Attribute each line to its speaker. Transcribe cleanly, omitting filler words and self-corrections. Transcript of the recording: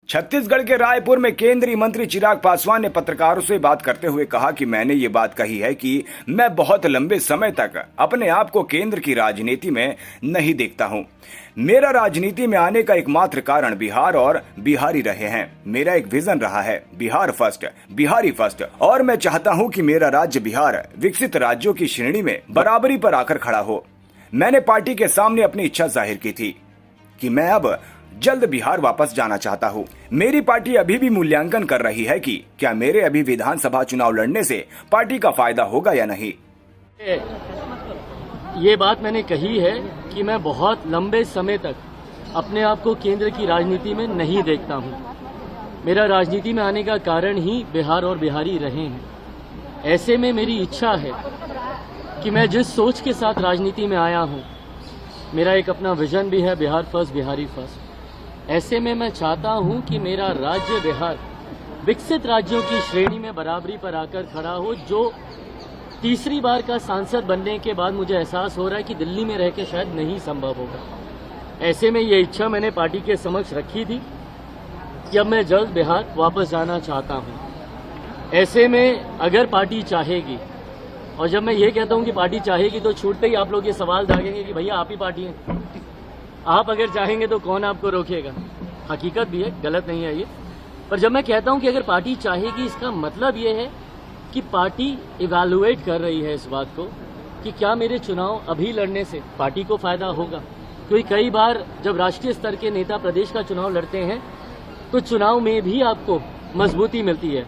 Speaker 1: छत्तीसगढ़ के रायपुर में केंद्रीय मंत्री चिराग पासवान ने पत्रकारों से बात करते हुए कहा कि मैंने ये बात कही है कि मैं बहुत लंबे समय तक अपने आप को केंद्र की राजनीति में नहीं देखता हूं। मेरा राजनीति में आने का एकमात्र कारण बिहार और बिहारी रहे हैं। मेरा एक विजन रहा है, बिहार फर्स्ट, बिहारी फर्स्ट, और मैं चाहता हूं कि मेरा राज्य बिहार विकसित राज्यों की श्रेणी में बराबरी पर आकर खड़ा हो। मैंने पार्टी के सामने अपनी इच्छा जाहिर की थी कि मैं अब जल्द बिहार वापस जाना चाहता हूं। मेरी पार्टी अभी भी मूल्यांकन कर रही है कि क्या मेरे अभी विधानसभा चुनाव लड़ने से पार्टी का फायदा होगा या नहीं।
Speaker 2: ये बात मैंने कही है कि मैं बहुत लंबे समय तक अपने आप को केंद्र की राजनीति में नहीं देखता हूं। मेरा राजनीति में आने का कारण ही बिहार और बिहारी रहे हैं। ऐसे में मेरी इच्छा है कि मैं जिस सोच के साथ राजनीति में आया हूं, मेरा एक अपना विजन भी है, बिहार फर्स्ट, बिहारी फर्स्ट। ऐसे में मैं चाहता हूं कि मेरा राज्य बिहार विकसित राज्यों की श्रेणी में बराबरी पर आकर खड़ा हो। जो तीसरी बार का सांसद बनने के बाद मुझे एहसास हो रहा है कि दिल्ली में रह के शायद नहीं संभव होगा। ऐसे में ये इच्छा मैंने पार्टी के समक्ष रखी थी कि अब मैं जल्द बिहार वापस जाना चाहता हूं। ऐसे में अगर पार्टी चाहेगी, और जब मैं ये कहता हूं कि पार्टी चाहेगी तो छूटते ही आप लोग ये सवाल दागेंगे कि भैया आप ही पार्टी हैं, आप अगर चाहेंगे तो कौन आपको रोकेगा। हकीकत भी है, गलत नहीं है ये। पर जब मैं कहता हूं कि अगर पार्टी चाहेगी, इसका मतलब ये है कि पार्टी इवैल्यूएट कर रही है इस बात को कि क्या मेरे चुनाव अभी लड़ने से पार्टी को फायदा होगा। क्योंकि कई बार जब राष्ट्रीय स्तर के नेता प्रदेश का चुनाव लड़ते हैं तो चुनाव में भी आपको मजबूती मिलती है।